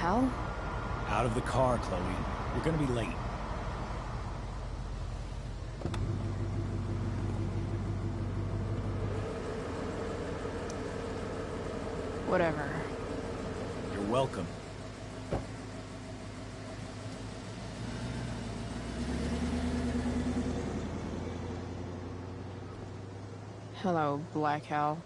hell? Out of the car, Chloe. We're gonna be late. Whatever. You're welcome. Hello, Black Hell.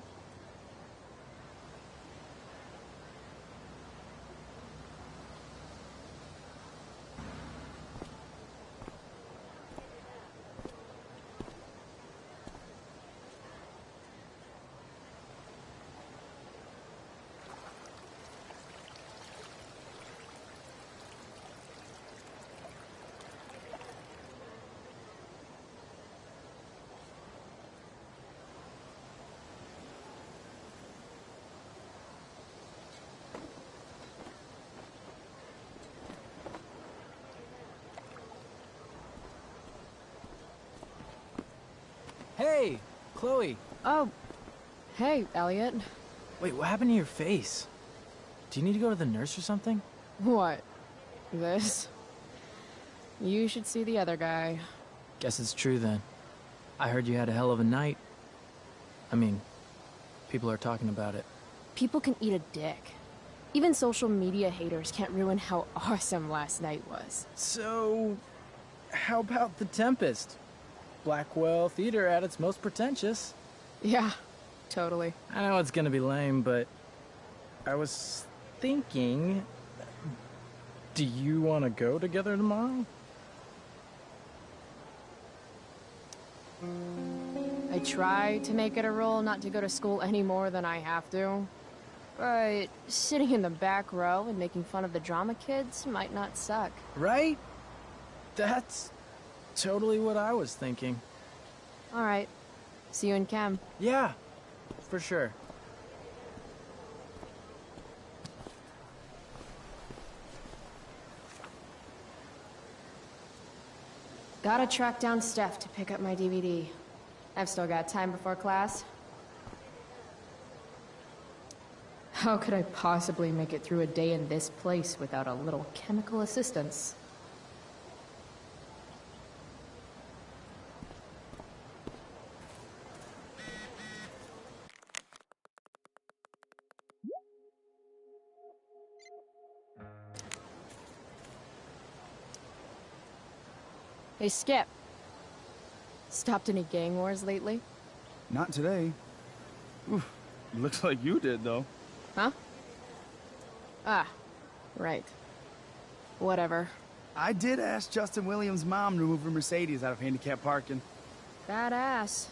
Hey, Chloe. Oh, hey, Elliot. Wait, what happened to your face? Do you need to go to the nurse or something? What? This? You should see the other guy. Guess it's true then. I heard you had a hell of a night. I mean, people are talking about it. People can eat a dick. Even social media haters can't ruin how awesome last night was. So, how about The Tempest? Blackwell Theater at its most pretentious. Yeah, totally. I know it's gonna be lame, but I was thinking, do you want to go together tomorrow? I try to make it a rule not to go to school any more than I have to. But sitting in the back row and making fun of the drama kids might not suck. Right? That's totally what I was thinking. All right. See you in chem. Yeah, for sure. Gotta track down Steph to pick up my DVD. I've still got time before class. How could I possibly make it through a day in this place without a little chemical assistance? Hey, Skip. Stopped any gang wars lately? Not today. Oof, looks like you did, though. Huh? Ah, right. Whatever. I did ask Justin Williams' mom to move her Mercedes out of handicap parking. Badass.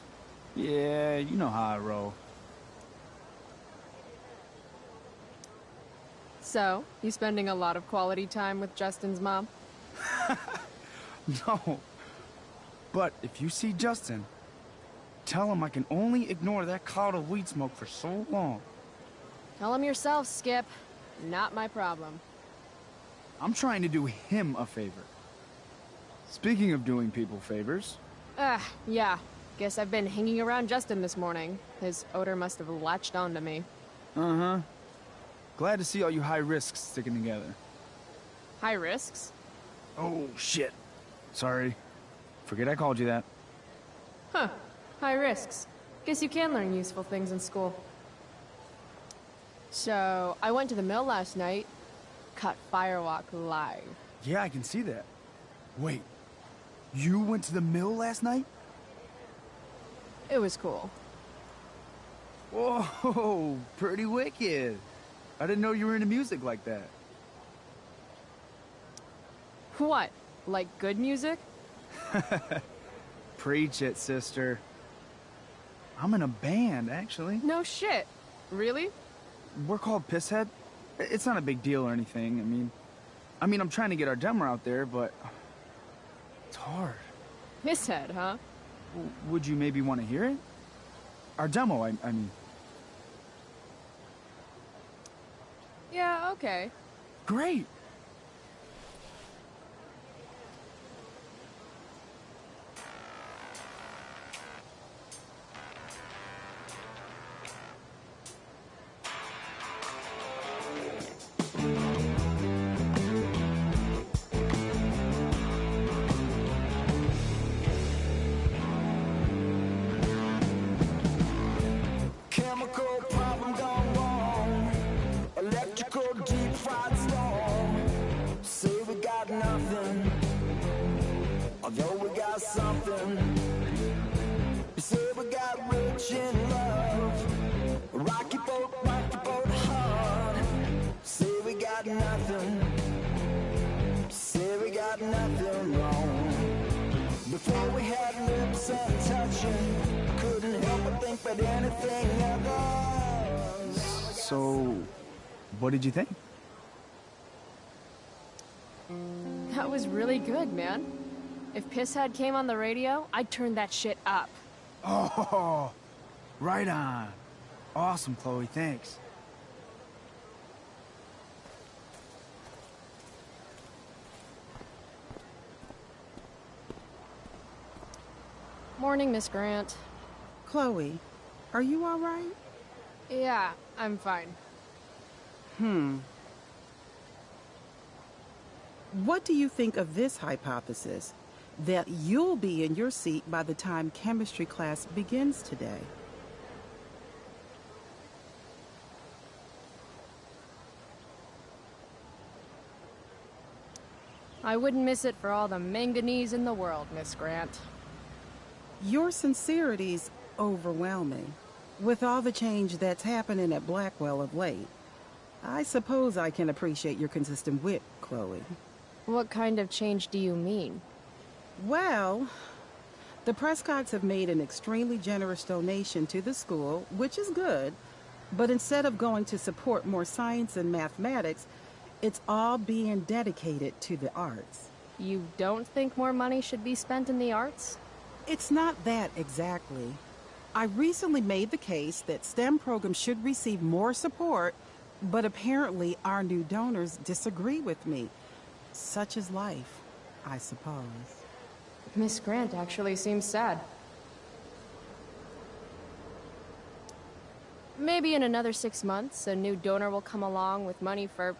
Yeah, you know how I roll. So, you spending a lot of quality time with Justin's mom? No. But if you see Justin, tell him I can only ignore that cloud of weed smoke for so long. Tell him yourself, Skip. Not my problem. I'm trying to do him a favor. Speaking of doing people favors... Yeah. Guess I've been hanging around Justin this morning. His odor must have latched onto me. Uh-huh. Glad to see all you high risks sticking together. High risks? Oh, shit. Sorry. Forget I called you that. Huh. High risks. Guess you can learn useful things in school. So, I went to the mill last night. Caught Firewalk live. Yeah, I can see that. Wait. You went to the mill last night? It was cool. Whoa, pretty wicked. I didn't know you were into music like that. What? Like good music? Preach it, sister. I'm in a band, actually. No shit. Really? We're called Pisshead. It's not a big deal or anything. I mean, I'm trying to get our demo out there, but it's hard. Pisshead, huh? Would you maybe want to hear it? Our demo, I mean. Yeah, okay. Great. nothing. You say we got rich in love. Rocky boat hard. Say we got nothing. Say we got nothing wrong. Before we had lips and touching, couldn't help but think about anything else. So, what did you think? That was really good, man. If Pisshead came on the radio, I'd turn that shit up. Oh, right on. Awesome, Chloe, thanks. Morning, Miss Grant. Chloe, are you all right? Yeah, I'm fine. What do you think of this hypothesis? That you'll be in your seat by the time chemistry class begins today. I wouldn't miss it for all the manganese in the world, Miss Grant. Your sincerity's overwhelming. With all the change that's happening at Blackwell of late, I suppose I can appreciate your consistent wit, Chloe. What kind of change do you mean? Well, the Prescotts have made an extremely generous donation to the school, which is good, but instead of going to support more science and mathematics, it's all being dedicated to the arts. You don't think more money should be spent in the arts? It's not that exactly. I recently made the case that STEM programs should receive more support, but apparently our new donors disagree with me. Such is life, I suppose. Miss Grant actually seems sad. Maybe in another 6 months, a new donor will come along with money for,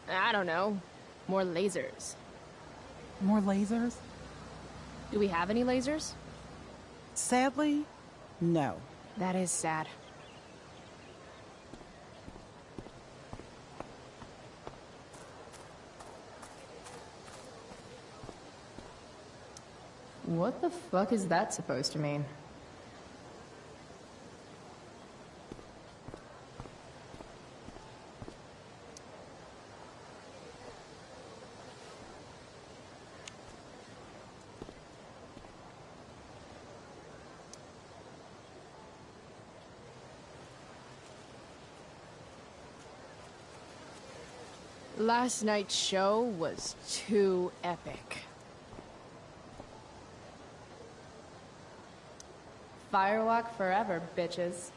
I don't know, more lasers. More lasers? Do we have any lasers? Sadly, no. That is sad. What the fuck is that supposed to mean? Last night's show was too epic. Firewalk forever, bitches.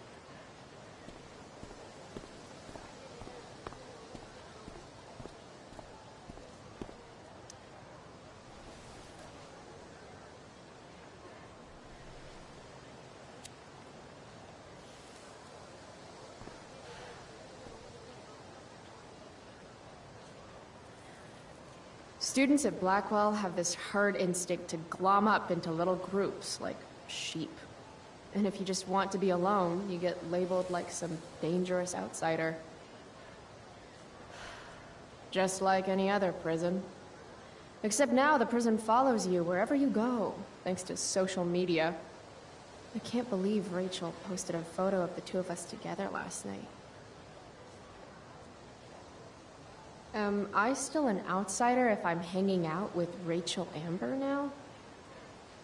Students at Blackwell have this herd instinct to glom up into little groups, like sheep. And if you just want to be alone, you get labeled like some dangerous outsider. Just like any other prison. Except now the prison follows you wherever you go, thanks to social media. I can't believe Rachel posted a photo of the two of us together last night. Am I still an outsider if I'm hanging out with Rachel Amber now?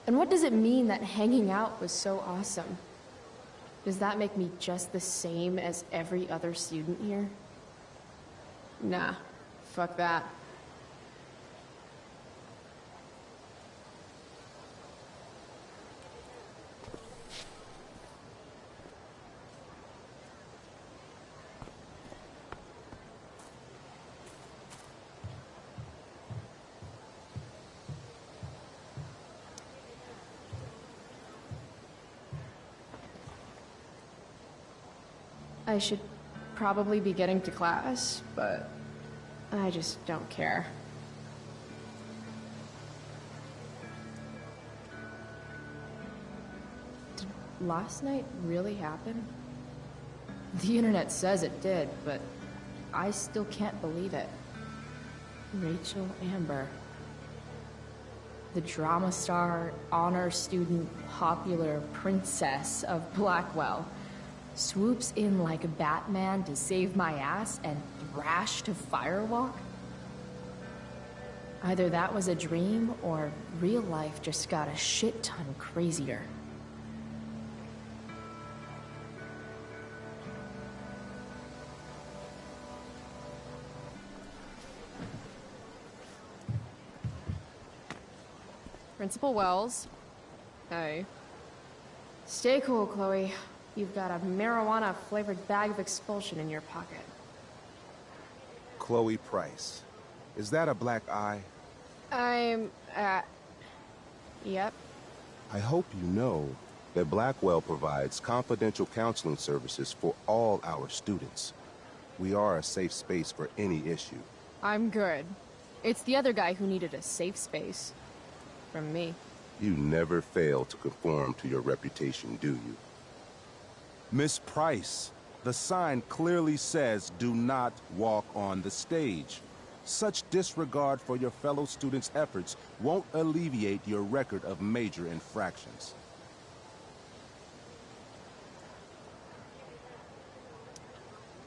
And what does it mean that hanging out was so awesome? Does that make me just the same as every other student here? Nah, fuck that. I should probably be getting to class, but I just don't care. Did last night really happen? The internet says it did, but I still can't believe it. Rachel Amber. the drama star, honor student, popular princess of Blackwell, swoops in like Batman to save my ass and thrash to firewalk? Either that was a dream, or real life just got a shit ton crazier. Principal Wells. Hey. Stay cool, Chloe. You've got a marijuana-flavored bag of expulsion in your pocket. Chloe Price. Is that a black eye? Yep. I hope you know that Blackwell provides confidential counseling services for all our students. We are a safe space for any issue. I'm good. It's the other guy who needed a safe space. From me. You never fail to conform to your reputation, do you? Miss Price, the sign clearly says do not walk on the stage. Such disregard for your fellow students' efforts won't alleviate your record of major infractions.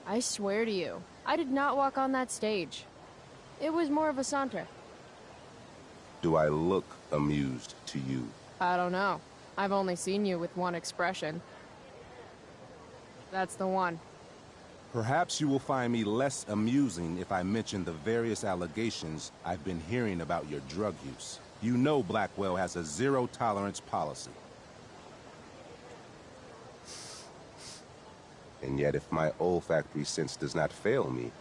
I swear to you, I did not walk on that stage. It was more of a saunter. Do I look amused to you? I don't know. I've only seen you with one expression. That's the one. Perhaps you will find me less amusing if I mention the various allegations I've been hearing about your drug use. You know Blackwell has a zero-tolerance policy. And yet if my olfactory sense does not fail me,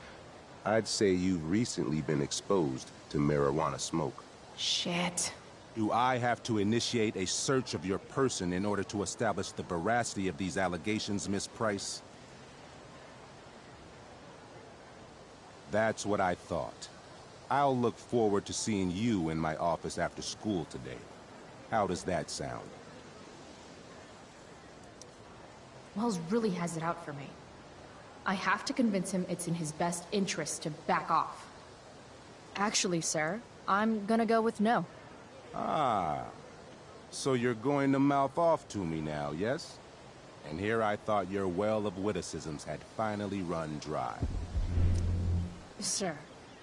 I'd say you've recently been exposed to marijuana smoke. Shit. Do I have to initiate a search of your person in order to establish the veracity of these allegations, Miss Price? That's what I thought. I'll look forward to seeing you in my office after school today. How does that sound? Wells really has it out for me. I have to convince him it's in his best interest to back off. Actually, sir, I'm gonna go with no. Ah, so you're going to mouth off to me now, yes? And here I thought your well of witticisms had finally run dry. Sir,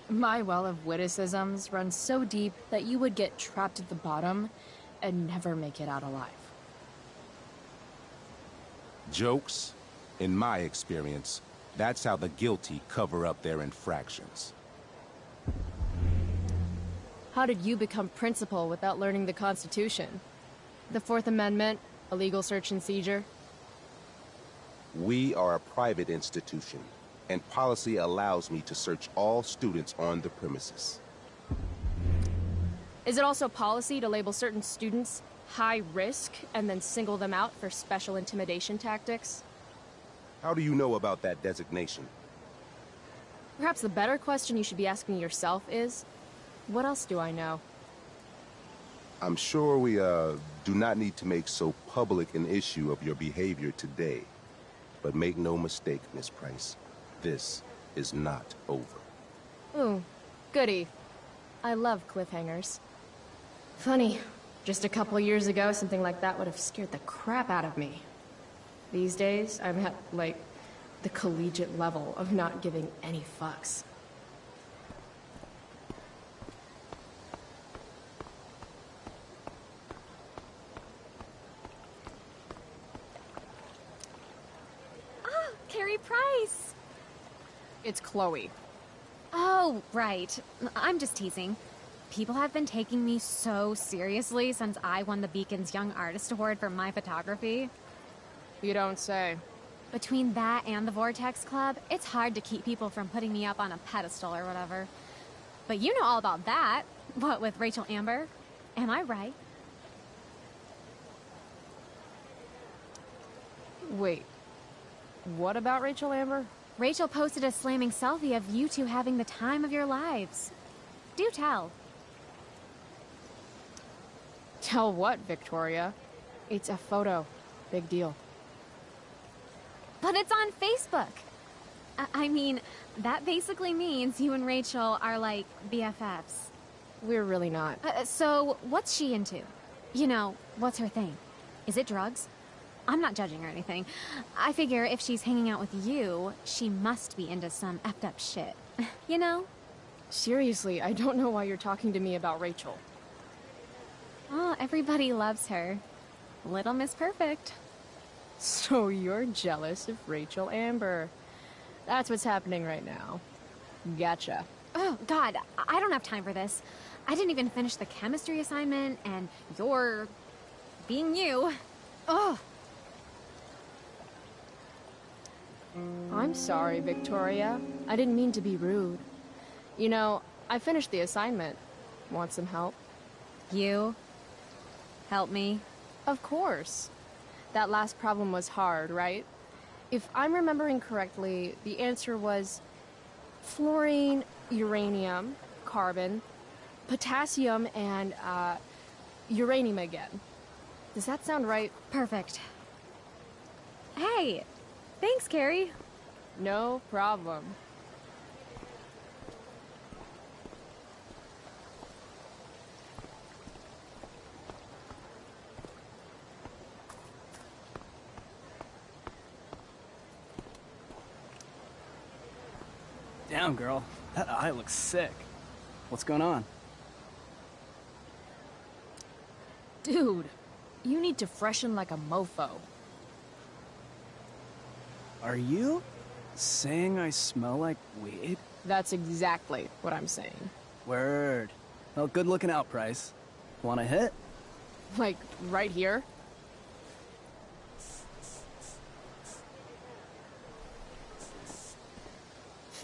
my well of witticisms runs so deep that you would get trapped at the bottom and never make it out alive. Jokes, in my experience, that's how the guilty cover up their infractions. How did you become principal without learning the Constitution? The Fourth Amendment, illegal search and seizure? We are a private institution, and policy allows me to search all students on the premises. Is it also policy to label certain students high risk and then single them out for special intimidation tactics? How do you know about that designation? Perhaps the better question you should be asking yourself is, what else do I know? I'm sure we, do not need to make so public an issue of your behavior today. But make no mistake, Miss Price, this is not over. Ooh, goody. I love cliffhangers. Funny, just a couple years ago, something like that would have scared the crap out of me. These days, I'm at, like, the collegiate level of not giving any fucks. Carrie Price! It's Chloe. Oh, right. I'm just teasing. People have been taking me so seriously since I won the Beacon's Young Artist Award for my photography. You don't say. Between that and the Vortex Club, it's hard to keep people from putting me up on a pedestal or whatever. But you know all about that. What, with Rachel Amber? Am I right? Wait. What about Rachel Amber? Rachel posted a slamming selfie of you two having the time of your lives. Do tell. Tell what, Victoria? It's a photo. Big deal. But it's on Facebook. I mean, that basically means you and Rachel are like BFFs. we're really not. So, what's she into? You know, what's her thing? Is it drugs? I'm not judging or anything. I figure if she's hanging out with you, she must be into some effed up shit. You know? Seriously, I don't know why you're talking to me about Rachel. Oh, everybody loves her. Little Miss Perfect. So you're jealous of Rachel Amber. That's what's happening right now. Gotcha. Oh, God, I don't have time for this. I didn't even finish the chemistry assignment, and you're... being you. Ugh. I'm sorry, Victoria. I didn't mean to be rude. You know, I finished the assignment. Want some help? You? Help me? Of course. That last problem was hard, right? If I'm remembering correctly, the answer was fluorine, uranium, carbon, potassium, and, uranium again. Does that sound right? Perfect. Hey, thanks, Carrie. No problem. Damn, girl. That eye looks sick. What's going on? Dude, you need to freshen like a mofo. Are you saying I smell like weed? That's exactly what I'm saying. Word. Well, good looking out, Price. Want a hit? Like, right here?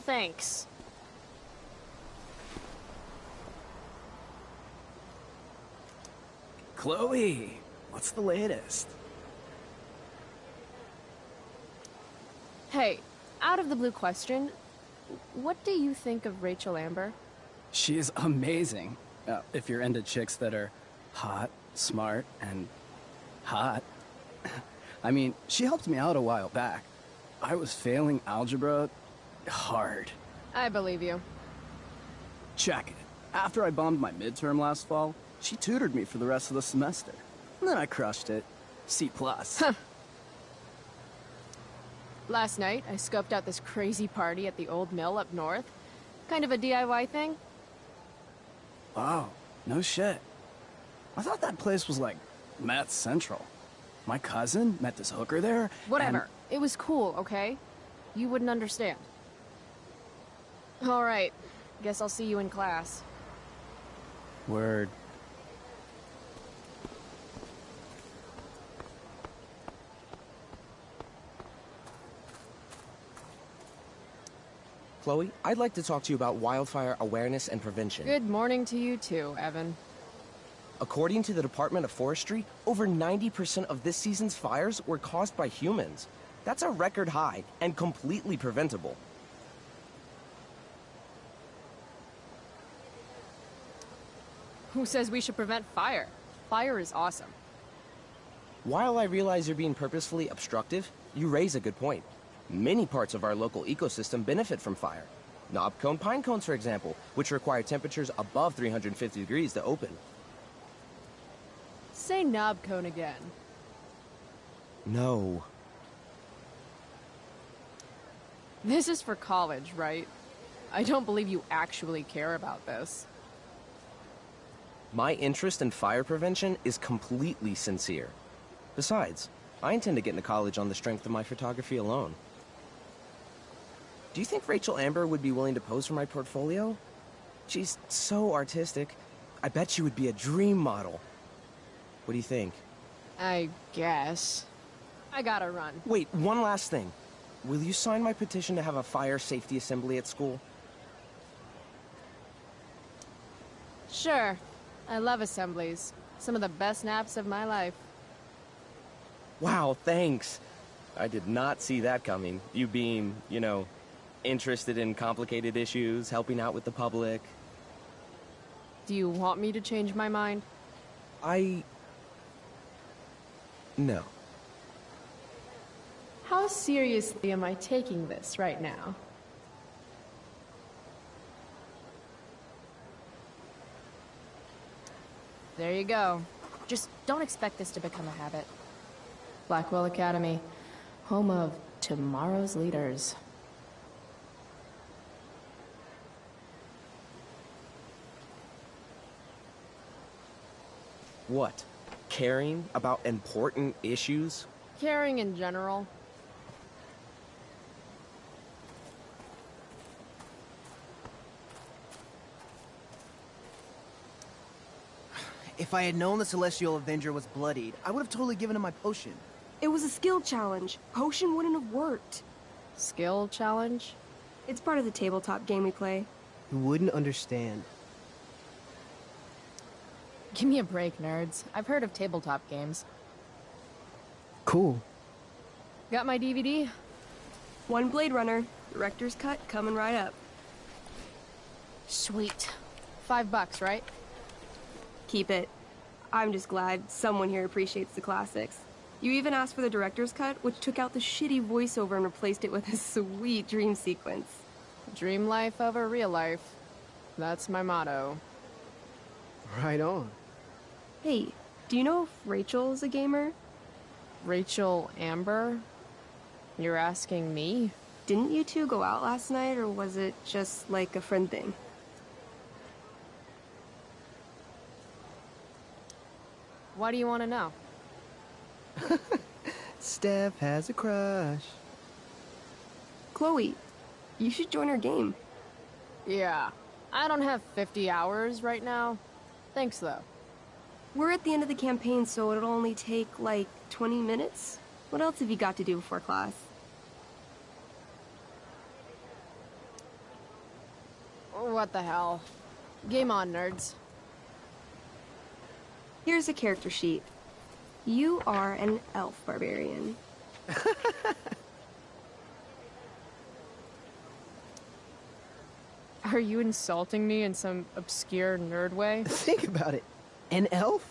Thanks. Chloe, what's the latest? Hey, out of the blue question, what do you think of Rachel Amber? She is amazing. If you're into chicks that are hot, smart, and hot. I mean, she helped me out a while back. I was failing algebra hard. I believe you. Check it. After I bombed my midterm last fall, she tutored me for the rest of the semester. And then I crushed it. C+. Huh. Last night, I scoped out this crazy party at the old mill up north. Kind of a DIY thing. Wow, no shit. I thought that place was like meth central. My cousin met this hooker there. Whatever. It was cool, okay? You wouldn't understand. All right. Guess I'll see you in class. Word. Chloe, I'd like to talk to you about wildfire awareness and prevention. Good morning to you too, Evan. According to the Department of Forestry, over 90% of this season's fires were caused by humans. That's a record high and completely preventable. Who says we should prevent fire? Fire is awesome. While I realize you're being purposefully obstructive, you raise a good point. Many parts of our local ecosystem benefit from fire. Knobcone pine cones, for example, which require temperatures above 350 degrees to open. Say knob cone again. No. This is for college, right? I don't believe you actually care about this. My interest in fire prevention is completely sincere. Besides, I intend to get into college on the strength of my photography alone. Do you think Rachel Amber would be willing to pose for my portfolio? She's so artistic. I bet she would be a dream model. What do you think? I guess. I gotta run. Wait, one last thing. Will you sign my petition to have a fire safety assembly at school? Sure. I love assemblies. Some of the best naps of my life. Wow, thanks. I did not see that coming. You being, you know, interested in complicated issues, helping out with the public. Do you want me to change my mind? No. How seriously am I taking this right now? There you go. Just don't expect this to become a habit. Blackwell Academy, home of tomorrow's leaders. What? Caring about important issues? Caring in general. If I had known the Celestial Avenger was bloodied, I would have totally given him my potion. It was a skill challenge. Potion wouldn't have worked. Skill challenge? It's part of the tabletop game we play. You wouldn't understand. Give me a break, nerds. I've heard of tabletop games. Cool. Got my DVD? One Blade Runner, director's cut coming right up. Sweet. $5, right? Keep it. I'm just glad someone here appreciates the classics. You even asked for the director's cut, which took out the shitty voiceover and replaced it with a sweet dream sequence. Dream life over real life. That's my motto. Right on. Hey, do you know if Rachel's a gamer? Rachel Amber? You're asking me? Didn't you two go out last night, or was it just like a friend thing? Why do you want to know? Steph has a crush. Chloe, you should join our game. Yeah. I don't have 50 hours right now. Thanks, though. We're at the end of the campaign, so it'll only take, like, 20 minutes. What else have you got to do before class? What the hell? Game on, nerds. Here's a character sheet. You are an elf barbarian. Are you insulting me in some obscure nerd way? Think about it. An elf?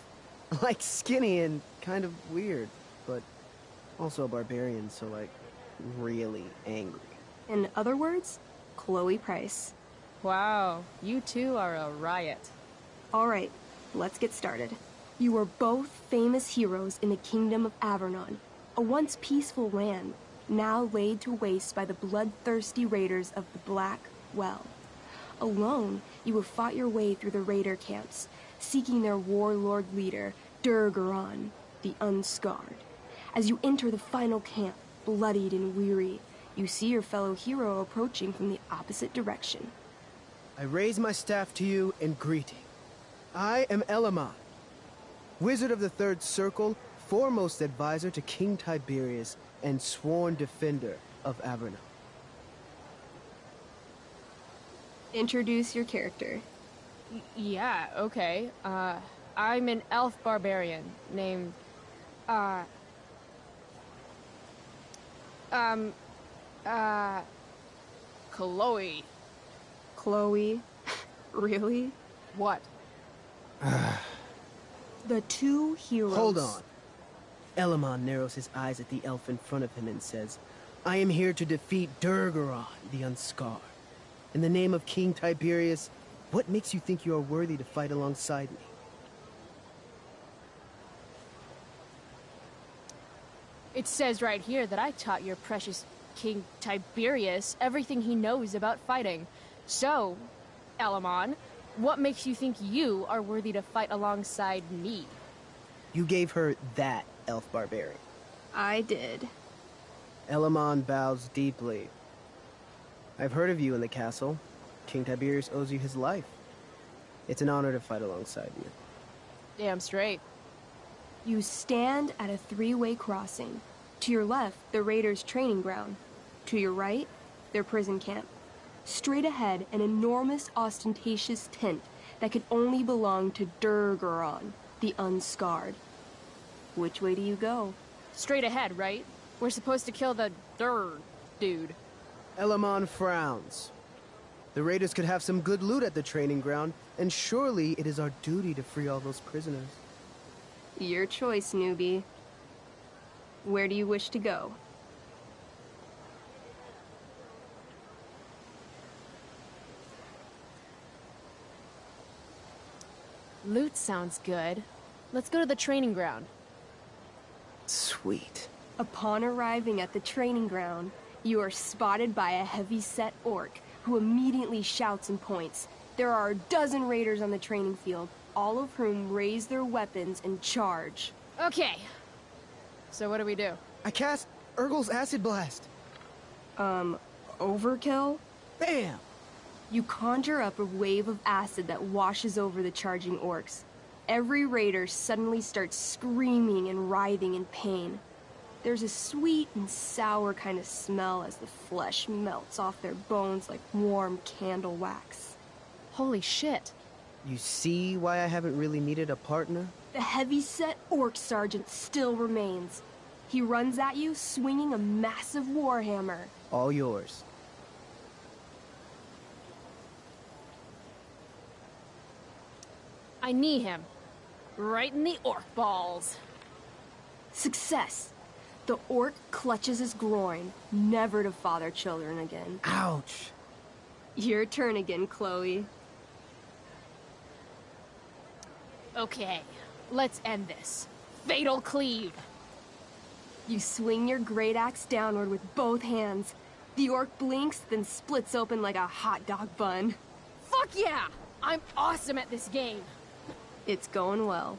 Like skinny and kind of weird, but also a barbarian, so like really angry. In other words, Chloe Price. Wow, you two are a riot. All right, let's get started. You are both famous heroes in the kingdom of Avernon, a once peaceful land, now laid to waste by the bloodthirsty raiders of the Black Well. Alone, you have fought your way through the raider camps, seeking their warlord leader, Durgaron, the Unscarred. As you enter the final camp, bloodied and weary, you see your fellow hero approaching from the opposite direction. I raise my staff to you in greeting. I am Elamon, Wizard of the Third Circle, foremost advisor to King Tiberius, and sworn defender of Avernon. Introduce your character. Yeah, okay. I'm an elf barbarian named, Chloe. Chloe? Really? What? The two heroes. Hold on. Elamon narrows his eyes at the elf in front of him and says, I am here to defeat Durgaron, the Unscarred. In the name of King Tiberius, what makes you think you are worthy to fight alongside me? It says right here that I taught your precious King Tiberius everything he knows about fighting. So, Elamon, what makes you think you are worthy to fight alongside me? You gave her that elf barbarian. I did. Elamon bows deeply. I've heard of you in the castle. King Tiberius owes you his life. It's an honor to fight alongside you. Damn straight. You stand at a three-way crossing. To your left, the raiders' training ground. To your right, their prison camp. Straight ahead, an enormous, ostentatious tent that could only belong to Durgaron, the Unscarred. Which way do you go? Straight ahead, right? We're supposed to kill the dude. Elamon frowns. The raiders could have some good loot at the training ground, and surely it is our duty to free all those prisoners. Your choice, newbie. Where do you wish to go? Loot sounds good. Let's go to the training ground. Sweet. Upon arriving at the training ground, you are spotted by a heavy-set orc who immediately shouts and points. There are a dozen raiders on the training field, all of whom raise their weapons and charge. Okay. So what do we do? I cast Urgel's Acid Blast. Overkill? Bam! You conjure up a wave of acid that washes over the charging orcs. Every raider suddenly starts screaming and writhing in pain. There's a sweet and sour kind of smell as the flesh melts off their bones like warm candle wax. Holy shit. You see why I haven't really needed a partner? The heavy-set orc sergeant still remains. He runs at you, swinging a massive warhammer. All yours. I knee him. Right in the orc balls. Success! The orc clutches his groin, never to father children again. Ouch! Your turn again, Chloe. Okay, let's end this. Fatal cleave! You swing your great axe downward with both hands. The orc blinks, then splits open like a hot dog bun. Fuck yeah! I'm awesome at this game! It's going well.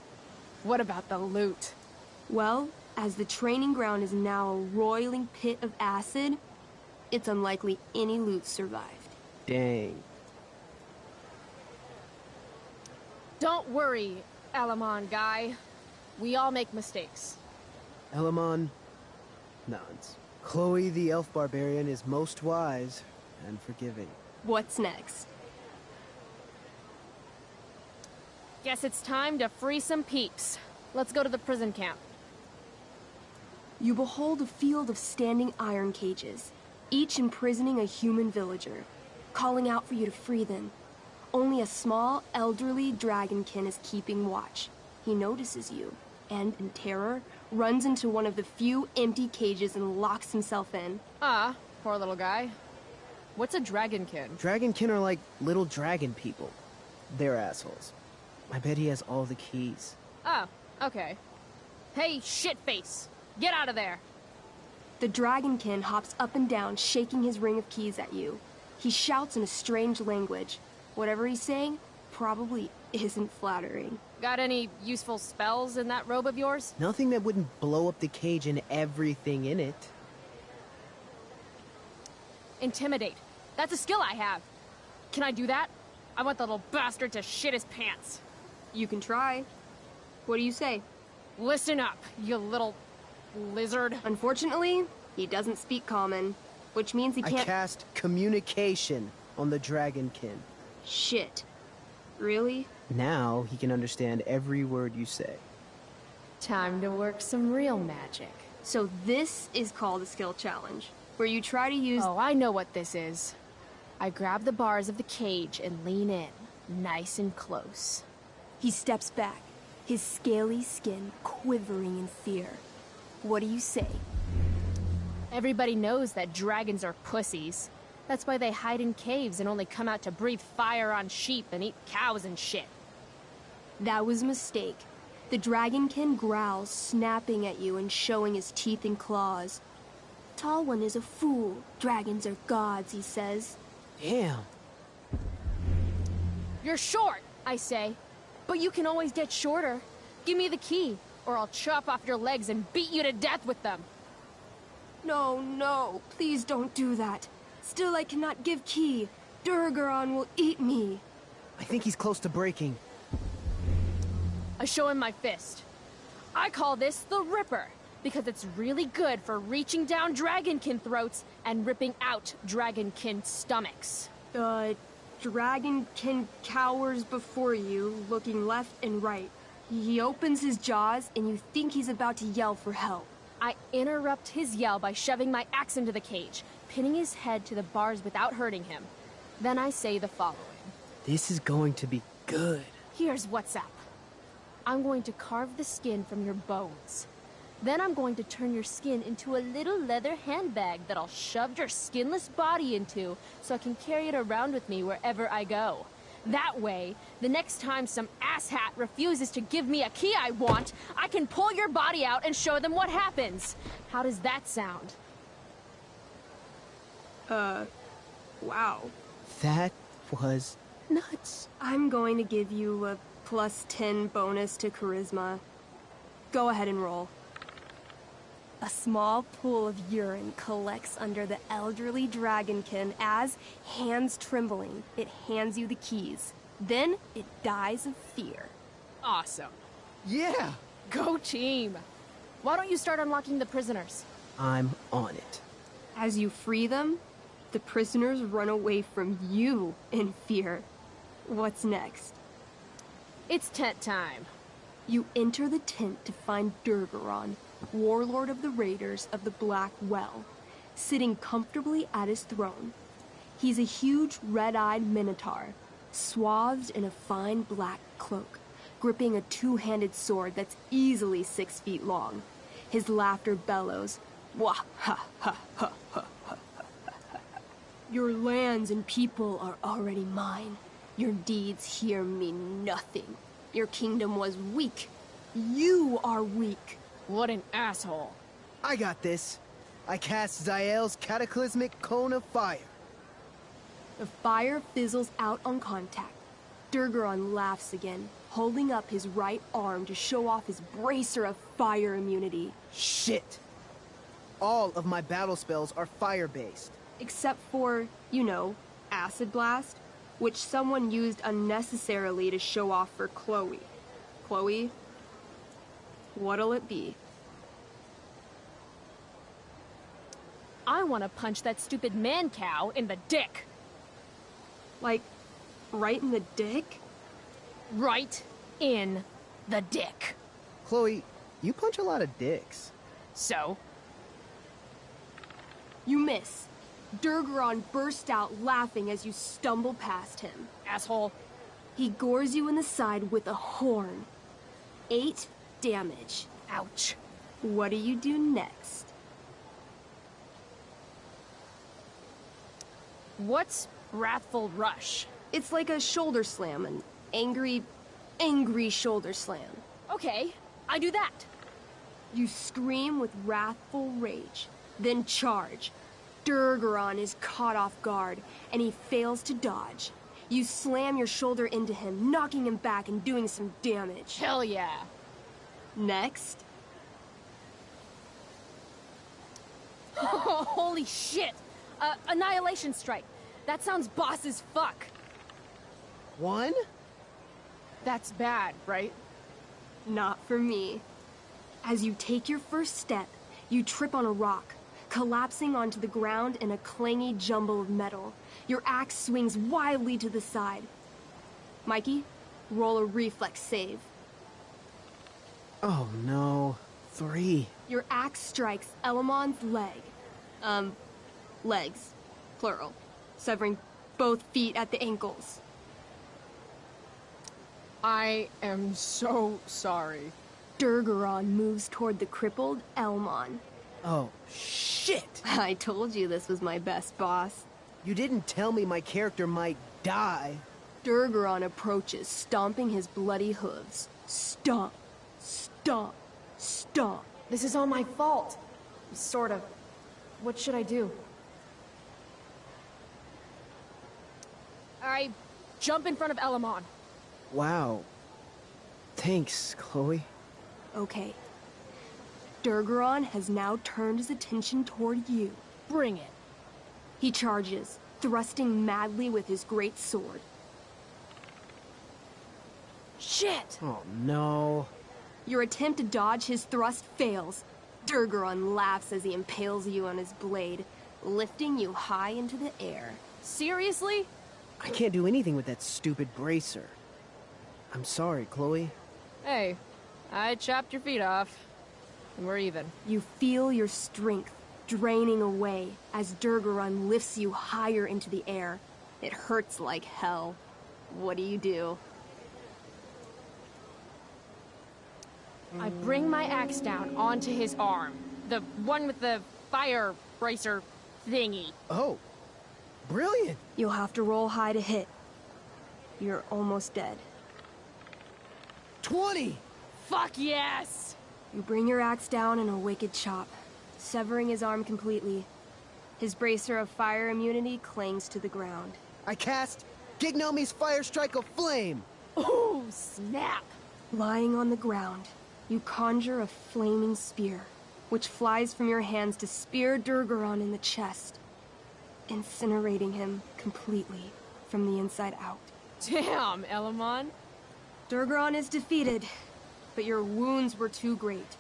What about the loot? Well, as the training ground is now a roiling pit of acid, it's unlikely any loot survived. Dang. Don't worry, Alamon guy. We all make mistakes. Elamon nods. Chloe the elf barbarian is most wise and forgiving. What's next? Guess it's time to free some peeps. Let's go to the prison camp. You behold a field of standing iron cages, each imprisoning a human villager, calling out for you to free them. Only a small, elderly dragonkin is keeping watch. He notices you, and in terror, runs into one of the few empty cages and locks himself in. Ah, poor little guy. What's a dragonkin? Dragonkin are like little dragon people. They're assholes. I bet he has all the keys. Oh, okay. Hey, shitface! Get out of there! The dragonkin hops up and down, shaking his ring of keys at you. He shouts in a strange language. Whatever he's saying probably isn't flattering. Got any useful spells in that robe of yours? Nothing that wouldn't blow up the cage and everything in it. Intimidate. That's a skill I have. Can I do that? I want the little bastard to shit his pants. You can try. What do you say? Listen up, you little lizard. Unfortunately, he doesn't speak common, which means he can't— I cast communication on the dragonkin. Shit. Really? Now he can understand every word you say. Time to work some real magic. So this is called a skill challenge, where you try to use— Oh, I know what this is. I grab the bars of the cage and lean in, nice and close. He steps back, his scaly skin quivering in fear. What do you say? Everybody knows that dragons are pussies. That's why they hide in caves and only come out to breathe fire on sheep and eat cows and shit. That was a mistake. The dragonkin growls, snapping at you and showing his teeth and claws. Tall One is a fool. Dragons are gods, he says. Damn. You're short, I say. But you can always get shorter. Give me the key, or I'll chop off your legs and beat you to death with them. No, no, please don't do that. Still, I cannot give key. Durgaron will eat me. I think he's close to breaking. I show him my fist. I call this the Ripper, because it's really good for reaching down dragonkin throats and ripping out dragonkin stomachs. The dragonkin cowers before you, looking left and right. He opens his jaws, and you think he's about to yell for help. I interrupt his yell by shoving my axe into the cage, pinning his head to the bars without hurting him. Then I say the following. This is going to be good. Here's what's up. I'm going to carve the skin from your bones. Then I'm going to turn your skin into a little leather handbag that I'll shove your skinless body into so I can carry it around with me wherever I go. That way, the next time some asshat refuses to give me a key I want, I can pull your body out and show them what happens. How does that sound? Wow. That was nuts. I'm going to give you a +10 bonus to charisma. Go ahead and roll. A small pool of urine collects under the elderly dragonkin as, hands trembling, it hands you the keys. Then it dies of fear. Awesome. Yeah, Go team! Why don't you start unlocking the prisoners? I'm on it. As you free them, the prisoners run away from you in fear. What's next? It's tent time. You enter the tent to find Durgaron, warlord of the Raiders of the Black Well, sitting comfortably at his throne. He's a huge red-eyed minotaur, swathed in a fine black cloak, gripping a two-handed sword that's easily 6 feet long. His laughter bellows, "Wah ha ha ha ha ha ha. Your lands and people are already mine. Your deeds here mean nothing. Your kingdom was weak. You are weak." What an asshole. I got this. I cast Zael's cataclysmic cone of fire. The fire fizzles out on contact. Durgaron laughs again, holding up his right arm to show off his bracer of fire immunity. Shit. All of my battle spells are fire-based. Except for, you know, Acid Blast, which someone used unnecessarily to show off for Chloe. Chloe? What'll it be? I want to punch that stupid man cow in the dick. Like, right in the dick? Right in the dick. Chloe, you punch a lot of dicks. So? You miss. Durgaron bursts out laughing as you stumble past him. Asshole. He gores you in the side with a horn. 8 damage. Ouch. What do you do next? What's Wrathful Rush? It's like a shoulder slam, an angry shoulder slam. Okay, I do that. You scream with wrathful rage, then charge. Durgaron is caught off guard, and he fails to dodge. You slam your shoulder into him, knocking him back and doing some damage. Hell yeah. Next. Holy shit! Annihilation Strike. That sounds boss as fuck. 1? That's bad, right? Not for me. As you take your first step, you trip on a rock, collapsing onto the ground in a clangy jumble of metal. Your axe swings wildly to the side. Mikey, roll a reflex save. Oh no. 3. Your axe strikes Elamon's leg. Legs. Plural. Severing both feet at the ankles. I am so sorry. Durgaron moves toward the crippled Elmon. Oh, shit! I told you this was my best boss. You didn't tell me my character might die. Durgaron approaches, stomping his bloody hooves. Stomp, stomp, stomp. This is all my fault. Sort of. What should I do? I jump in front of Elamon. Wow. Thanks, Chloe. Okay. Durgaron has now turned his attention toward you. Bring it. He charges, thrusting madly with his great sword. Shit! Oh no. Your attempt to dodge his thrust fails. Durgaron laughs as he impales you on his blade, lifting you high into the air. Seriously? I can't do anything with that stupid bracer. I'm sorry, Chloe. Hey, I chopped your feet off. And we're even. You feel your strength draining away as Durgaron lifts you higher into the air. It hurts like hell. What do? I bring my axe down onto his arm. The one with the fire bracer thingy. Oh, brilliant. You'll have to roll high to hit. You're almost dead. 20! Fuck yes! You bring your axe down in a wicked chop, severing his arm completely. His bracer of fire immunity clings to the ground. I cast Gignomi's Fire Strike of Flame! Oh, snap! Lying on the ground, you conjure a flaming spear, which flies from your hands to spear Durgaron in the chest, incinerating him completely from the inside out. Damn, Elamon. Durgaron is defeated, but your wounds were too great.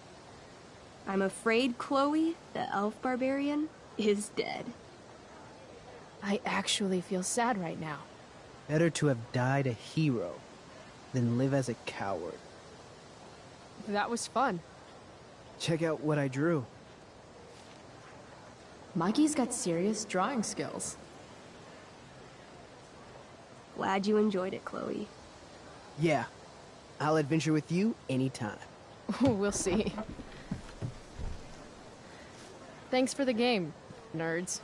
I'm afraid Chloe, the elf barbarian, is dead. I actually feel sad right now. Better to have died a hero than live as a coward. That was fun. Check out what I drew. Mikey's got serious drawing skills. Glad you enjoyed it, Chloe. Yeah, I'll adventure with you anytime. We'll see. Thanks for the game, nerds.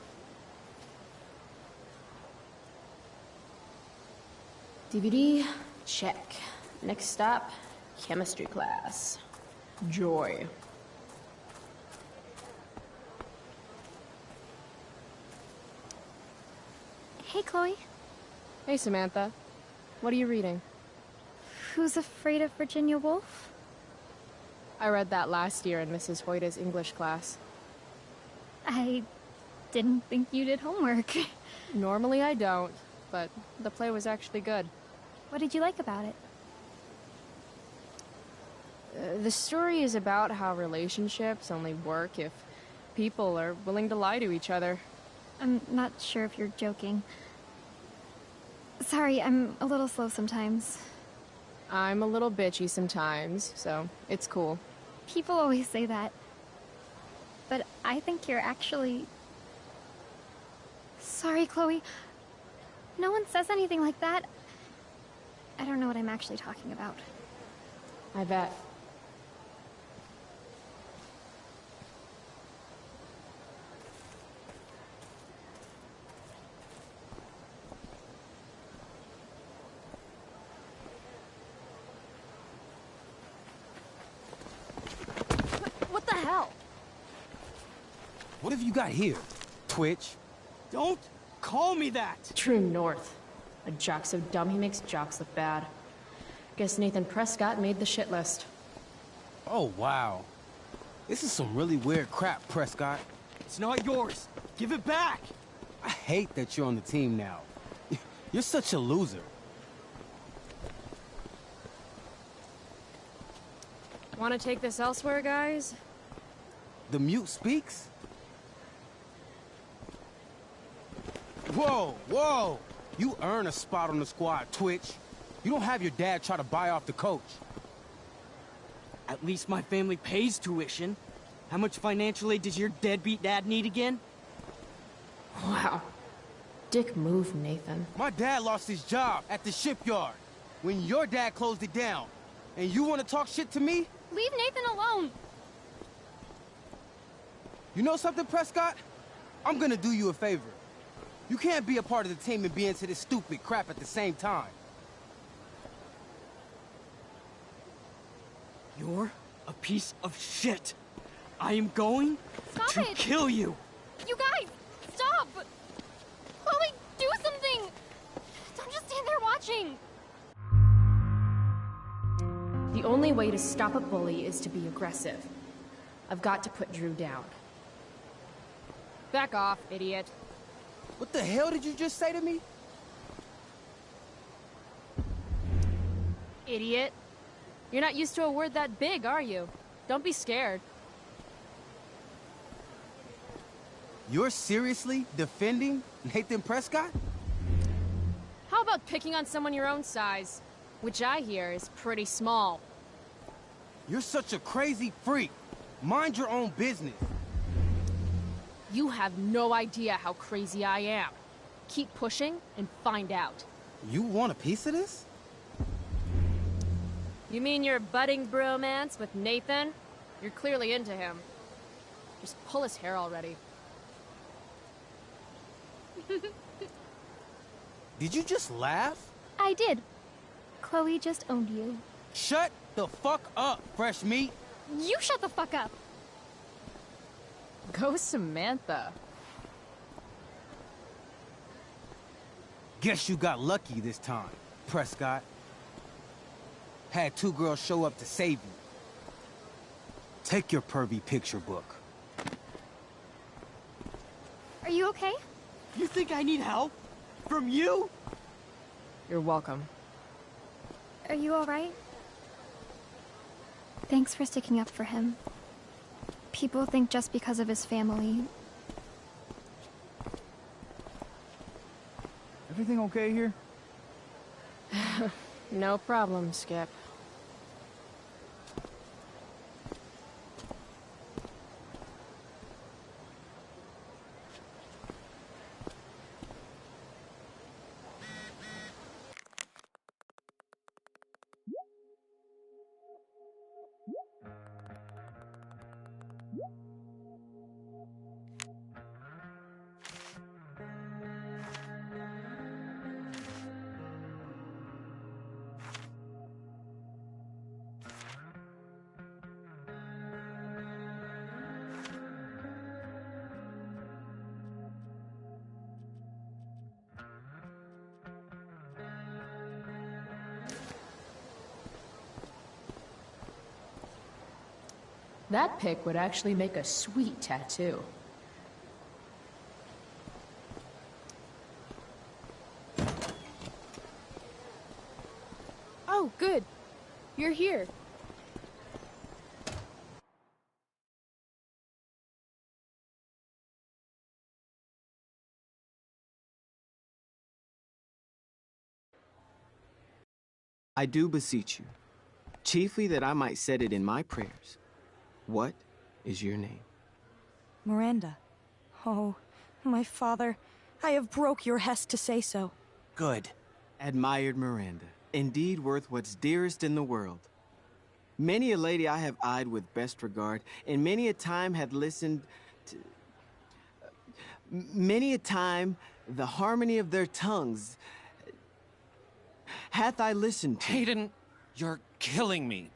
DVD, check. Next stop, chemistry class. Joy. Hey, Chloe. Hey, Samantha. What are you reading? Who's Afraid of Virginia Woolf? I read that last year in Mrs. Hoyta's English class. I didn't think you did homework. Normally I don't, but the play was actually good. What did you like about it? The story is about how relationships only work if people are willing to lie to each other. I'm not sure if you're joking. Sorry, I'm a little slow sometimes. I'm a little bitchy sometimes, so it's cool. People always say that. But I think you're actually... Sorry, Chloe. No one says anything like that. I don't know what I'm actually talking about. I bet. What the hell? What have you got here, Twitch? Don't call me that! True north. A jock so dumb he makes jocks look bad. Guess Nathan Prescott made the shit list. Oh, wow. This is some really weird crap, Prescott. It's not yours. Give it back! I hate that you're on the team now. You're such a loser. Want to take this elsewhere, guys? The mute speaks? Whoa, whoa! You earn a spot on the squad, Twitch. You don't have your dad try to buy off the coach. At least my family pays tuition. How much financial aid does your deadbeat dad need again? Wow. Dick move, Nathan. My dad lost his job at the shipyard when your dad closed it down. And you want to talk shit to me? Leave Nathan alone! You know something, Prescott? I'm gonna do you a favor. You can't be a part of the team and be into this stupid crap at the same time. You're a piece of shit. I am going to kill you. You guys, stop! Chloe, do something! Don't just stand there watching! The only way to stop a bully is to be aggressive. I've got to put Drew down. Back off, idiot. What the hell did you just say to me? Idiot. You're not used to a word that big, are you? Don't be scared. You're seriously defending Nathan Prescott? How about picking on someone your own size? Which I hear is pretty small. You're such a crazy freak. Mind your own business. You have no idea how crazy I am. Keep pushing and find out. You want a piece of this? You mean your budding bromance with Nathan? You're clearly into him. Just pull his hair already. Did you just laugh? I did. Chloe just owned you. Shut the fuck up, fresh meat. You shut the fuck up. Go Samantha. Guess you got lucky this time, Prescott. Had 2 girls show up to save you. Take your pervy picture book. Are you okay? You think I need help? From you? You're welcome. Are you alright? Thanks for sticking up for him. People think just because of his family. Everything okay here? No problem, Skip. That pic would actually make a sweet tattoo. Oh, good. You're here. I do beseech you, chiefly that I might set it in my prayers. What is your name? Miranda. Oh, my father, I have broke your hest to say so. Good. Admired Miranda, indeed worth what's dearest in the world. Many a lady I have eyed with best regard, and many a time had listened to... Many a time the harmony of their tongues hath I listened to. Hayden, you're killing me.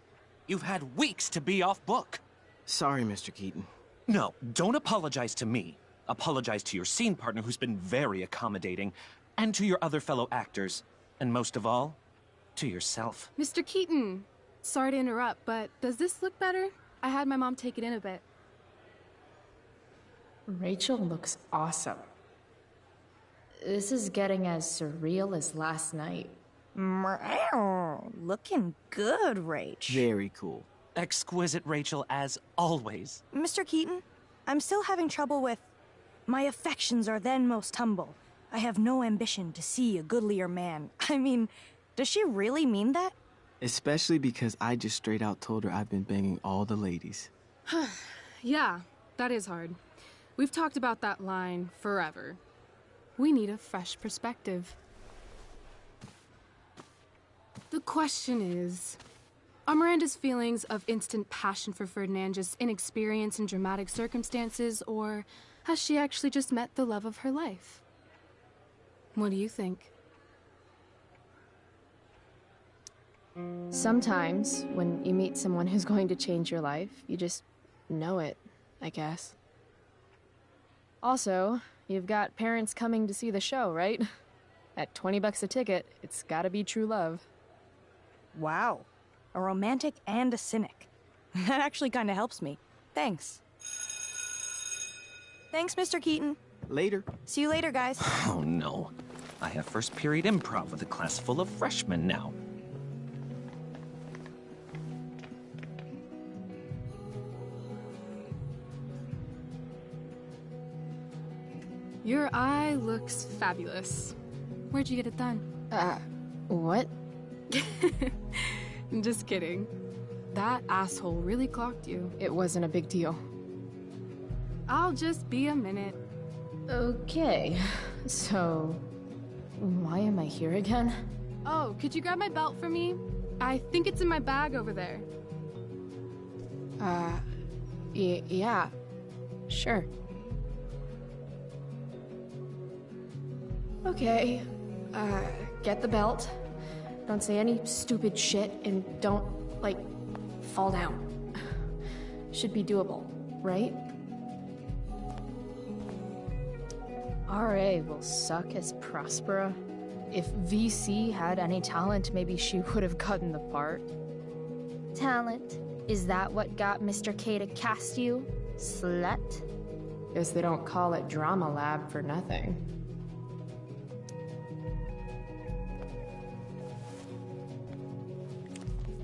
You've had weeks to be off book. Sorry, Mr. Keaton. No, don't apologize to me. Apologize to your scene partner who's been very accommodating, and to your other fellow actors, and most of all, to yourself. Mr. Keaton, sorry to interrupt, but does this look better? I had my mom take it in a bit. Rachel looks awesome. This is getting as surreal as last night. Looking good, Rach. Very cool. Exquisite, Rachel, as always. Mr. Keaton, I'm still having trouble with... My affections are then most humble. I have no ambition to see a goodlier man. I mean, does she really mean that? Especially because I just straight out told her I've been banging all the ladies. Yeah, that is hard. We've talked about that line forever. We need a fresh perspective. The question is, are Miranda's feelings of instant passion for Ferdinand just inexperience in dramatic circumstances, or has she actually just met the love of her life? What do you think? Sometimes, when you meet someone who's going to change your life, you just know it, I guess. Also, you've got parents coming to see the show, right? At $20 a ticket, it's gotta be true love. Wow. A romantic and a cynic. That actually kind of helps me. Thanks. Thanks, Mr. Keaton. Later. See you later, guys. Oh no. I have first period improv with a class full of freshmen now. Your eye looks fabulous. Where'd you get it done? What? Just kidding. That asshole really clocked you. It wasn't a big deal. I'll just be a minute. Okay, so... why am I here again? Oh, could you grab my belt for me? I think it's in my bag over there. Yeah. Sure. Okay. Get the belt. Don't say any stupid shit, and don't, like, fall down. Should be doable, right? RA will suck as Prospera. If VC had any talent, maybe she would have gotten the part. Talent? Is that what got Mr. K to cast you, slut? Guess they don't call it Drama Lab for nothing.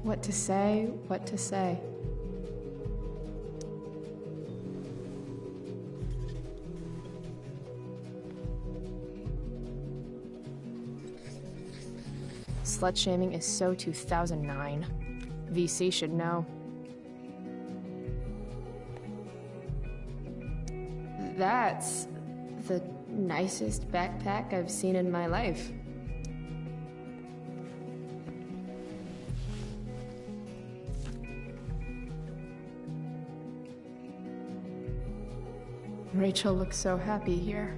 What to say, what to say. Slut-shaming is so 2009. VC should know. That's the nicest backpack I've seen in my life. Rachel looks so happy here.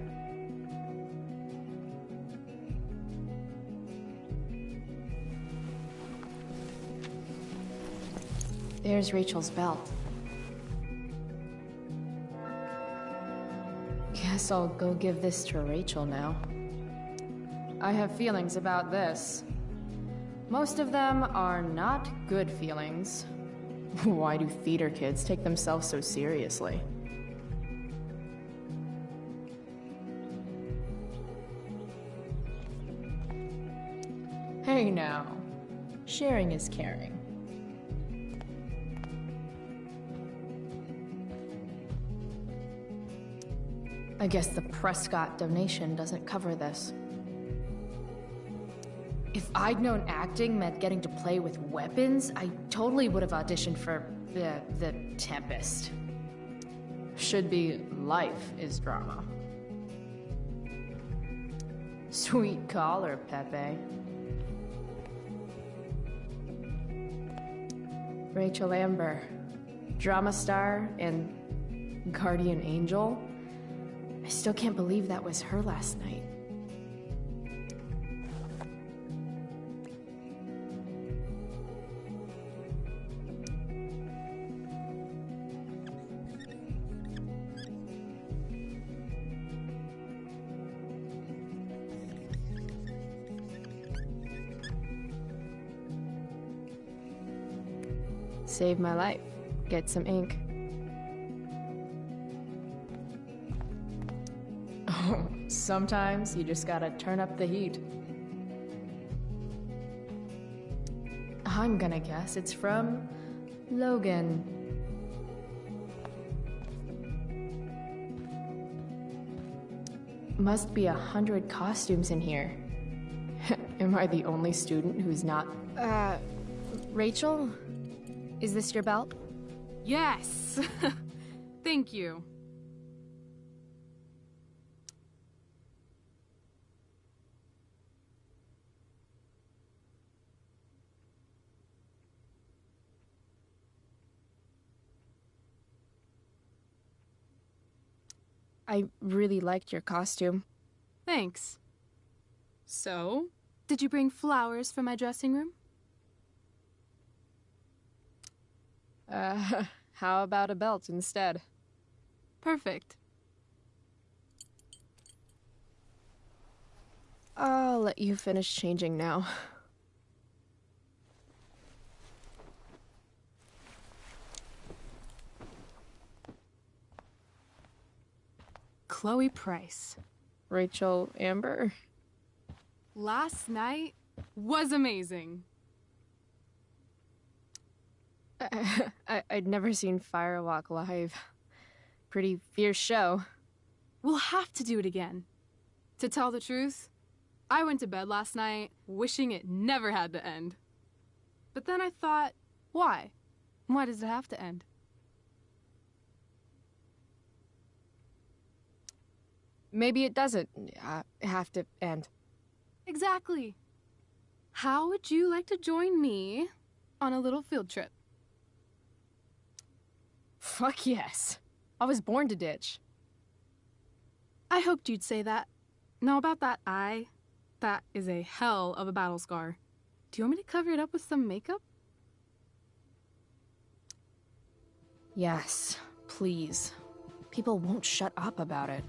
There's Rachel's belt. Guess I'll go give this to Rachel now. I have feelings about this. Most of them are not good feelings. Why do theater kids take themselves so seriously? Hey now, sharing is caring. I guess the Prescott donation doesn't cover this. If I'd known acting meant getting to play with weapons, I totally would have auditioned for the Tempest. Should be life is drama. Sweet collar, Pepe. Rachel Amber, drama star and guardian angel. I still can't believe that was her last night. Save my life. Get some ink. Oh, sometimes you just gotta turn up the heat. I'm gonna guess it's from Logan. Must be 100 costumes in here. Am I the only student who's not... Rachel? Is this your belt? Yes! Thank you. I really liked your costume. Thanks. So, did you bring flowers for my dressing room? How about a belt instead? Perfect. I'll let you finish changing now. Chloe Price. Rachel Amber. Last night was amazing. I'd never seen Firewalk live. Pretty fierce show. We'll have to do it again. To tell the truth, I went to bed last night wishing it never had to end. But then I thought, why? Why does it have to end? Maybe it doesn't have to end. Exactly. How would you like to join me on a little field trip? Fuck yes. I was born to ditch. I hoped you'd say that. Now about that eye, that is a hell of a battle scar. Do you want me to cover it up with some makeup? Yes, please. People won't shut up about it.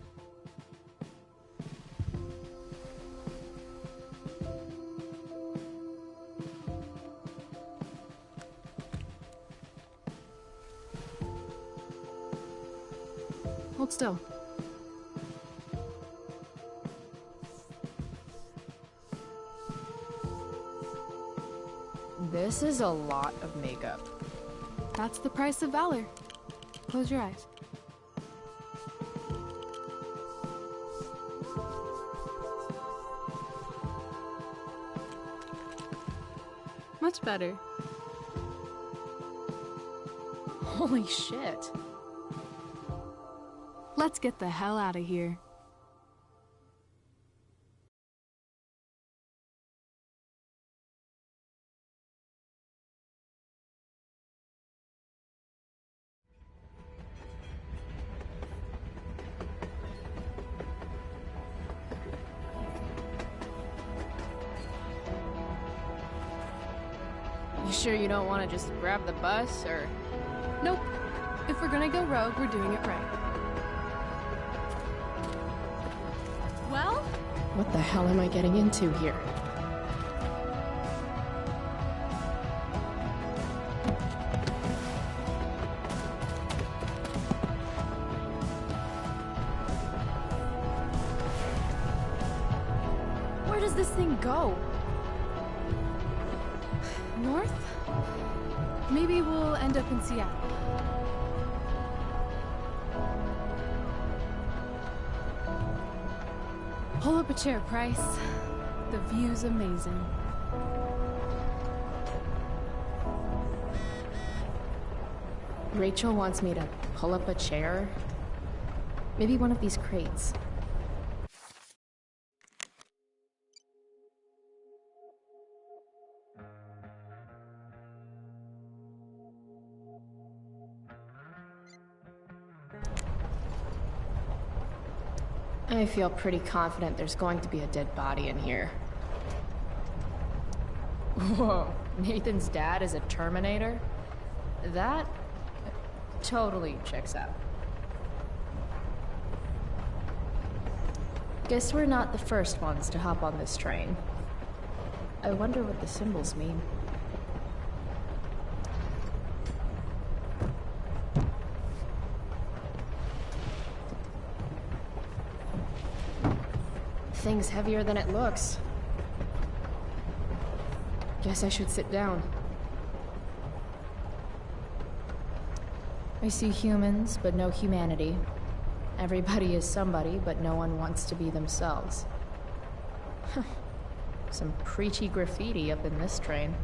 Hold still. This is a lot of makeup. That's the price of valor. Close your eyes. Much better. Holy shit. Let's get the hell out of here. You sure you don't want to just grab the bus, or...? Nope. If we're gonna go rogue, we're doing it right. Well? What the hell am I getting into here? Where does this thing go? North? Maybe we'll end up in Seattle. Pull up a chair, Price. The view's amazing. Rachel wants me to pull up a chair. Maybe one of these crates. I feel pretty confident there's going to be a dead body in here. Whoa, Nathan's dad is a Terminator? That totally checks out. Guess we're not the first ones to hop on this train. I wonder what the symbols mean. Thing's heavier than it looks. Guess I should sit down. I see humans, but no humanity. Everybody is somebody, but no one wants to be themselves. Some preachy graffiti up in this train.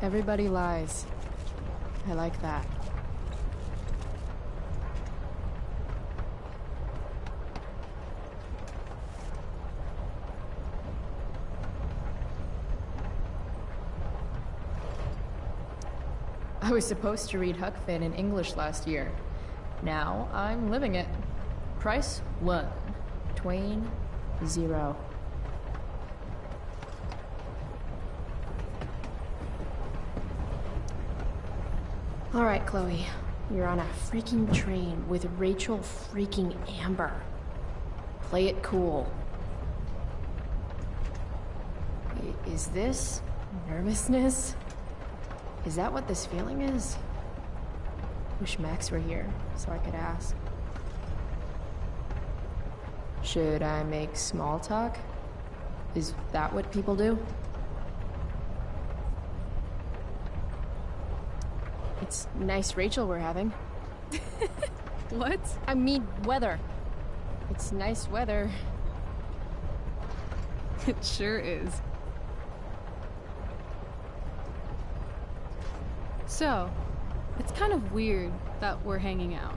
Everybody lies. I like that. I was supposed to read Huck Finn in English last year. Now I'm living it. Price 1. Twain 0. All right, Chloe. You're on a freaking train with Rachel freaking Amber. Play it cool. Is this nervousness? Is that what this feeling is? Wish Max were here, so I could ask. Should I make small talk? Is that what people do? It's nice Rachel we're having. What? I mean weather. It's nice weather. It sure is. So, it's kind of weird that we're hanging out.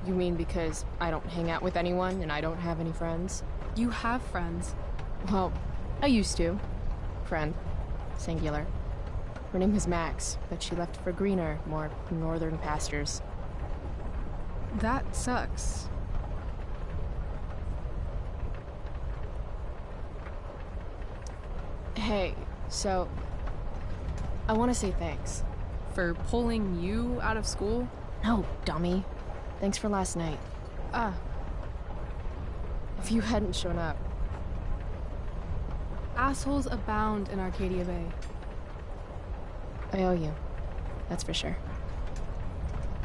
You mean because I don't hang out with anyone and I don't have any friends? You have friends. Well, I used to. Friend. singular. Her name was Max, but she left for greener, more northern pastures. That sucks. Hey, so... I want to say thanks. For pulling you out of school? No, dummy. Thanks for last night. If you hadn't shown up... Assholes abound in Arcadia Bay. I owe you. That's for sure.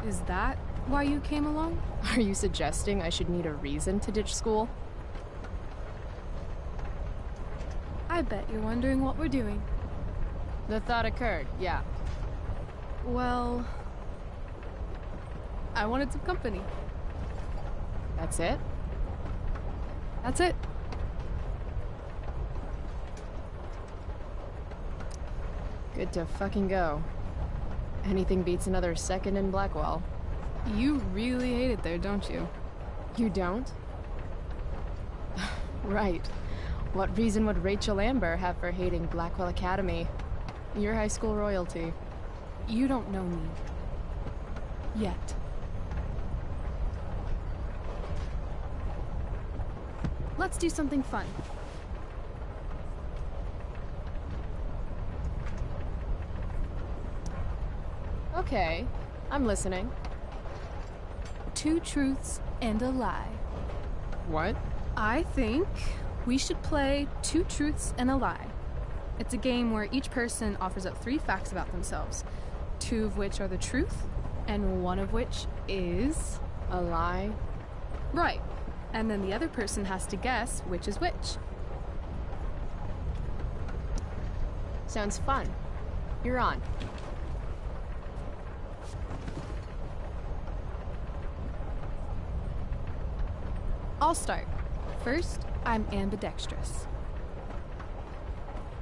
Is that why you came along? Are you suggesting I should need a reason to ditch school? I bet you're wondering what we're doing. The thought occurred, yeah. Well... I wanted some company. That's it? That's it. Good to fucking go. Anything beats another second in Blackwell. You really hate it there, don't you? You don't? Right. What reason would Rachel Amber have for hating Blackwell Academy? Your high school royalty. You don't know me. Yet. Let's do something fun. Okay, I'm listening. 2 truths and a lie. What? I think we should play 2 truths and a lie. It's a game where each person offers up 3 facts about themselves, 2 of which are the truth, and 1 of which is... a lie? Right. And then the other person has to guess which is which. Sounds fun. You're on. I'll start. First, I'm ambidextrous.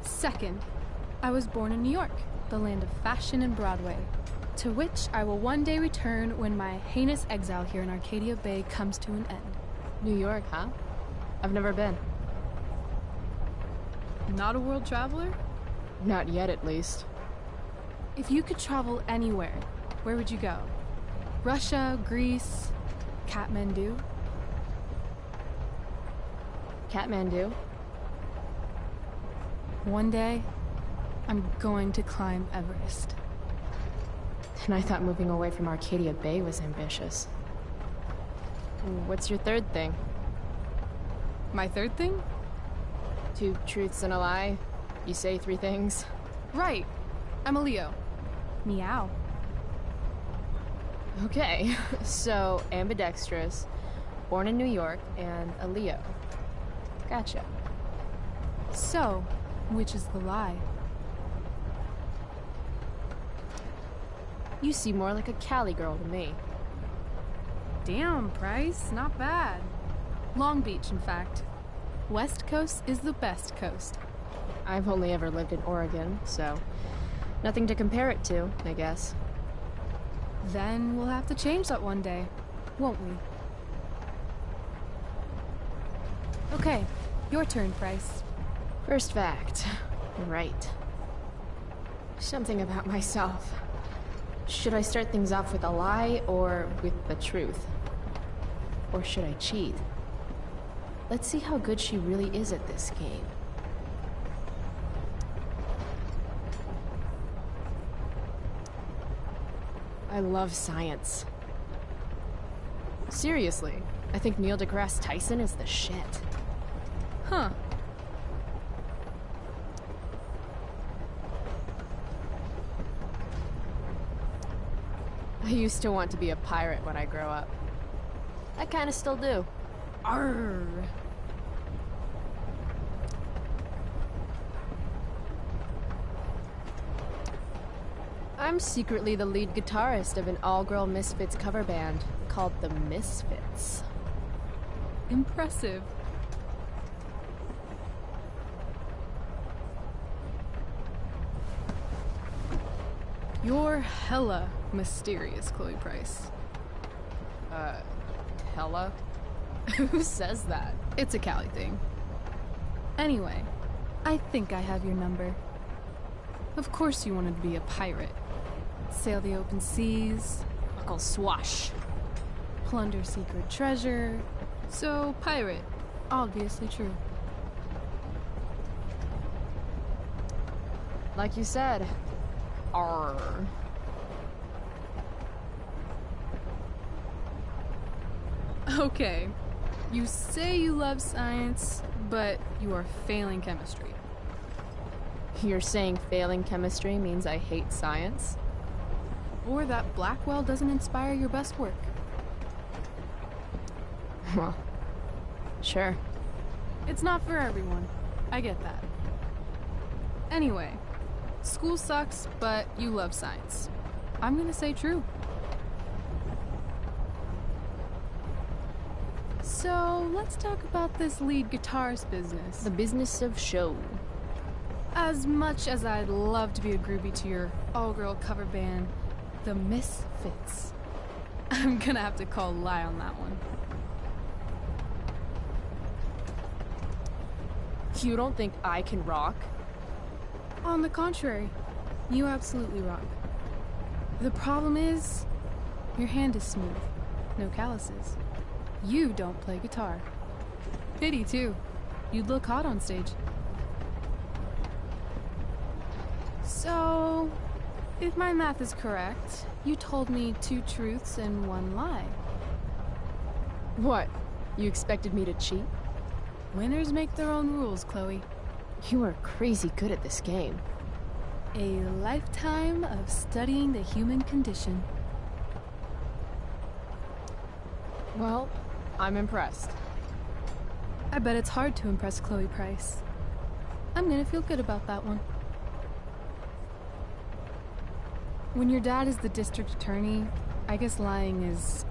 Second, I was born in New York, the land of fashion and Broadway, to which I will one day return when my heinous exile here in Arcadia Bay comes to an end. New York, huh? I've never been. Not a world traveler? Not yet, at least. If you could travel anywhere, where would you go? Russia, Greece, Kathmandu? Kathmandu? One day, I'm going to climb Everest. And I thought moving away from Arcadia Bay was ambitious. What's your third thing? My third thing? 2 truths and a lie. You say 3 things. Right. I'm a Leo. Meow. Okay, so ambidextrous, born in New York, and a Leo. Gotcha. So, which is the lie? You seem more like a Cali girl to me. Damn, Price, not bad. Long Beach, in fact. West Coast is the best coast. I've only ever lived in Oregon, so nothing to compare it to, I guess. Then we'll have to change that one day, won't we? Okay, your turn, Price. First fact. Right. Something about myself. Should I start things off with a lie or with the truth? Or should I cheat? Let's see how good she really is at this game. I love science. Seriously, I think Neil deGrasse Tyson is the shit. Huh. I used to want to be a pirate when I grow up. I kinda still do. Arr. I'm secretly the lead guitarist of an all-girl Misfits cover band called the Misfits. Impressive. You're hella mysterious, Chloe Price. Hella? Who says that? It's a Cali thing. Anyway, I think I have your number. Of course you wanted to be a pirate. Sail the open seas, buckle swash, plunder secret treasure. So, pirate. Obviously true. Like you said. Arr. Okay. You say you love science, but you are failing chemistry. You're saying failing chemistry means I hate science? Or that Blackwell doesn't inspire your best work. Well, sure. It's not for everyone. I get that. Anyway, school sucks, but you love science. I'm gonna say true. So, let's talk about this lead guitarist business. The business of show. As much as I'd love to be a groupie to your all-girl cover band, the Misfits, I'm gonna have to call lie on that one. You don't think I can rock? On the contrary, you absolutely rock. The problem is, your hand is smooth, no calluses. You don't play guitar. Pity, too. You'd look hot on stage. So, if my math is correct, you told me 2 truths and 1 lie. What? You expected me to cheat? Winners make their own rules, Chloe. You are crazy good at this game. A lifetime of studying the human condition. Well, I'm impressed. I bet it's hard to impress Chloe Price. I'm gonna feel good about that one. When your dad is the district attorney, I guess lying is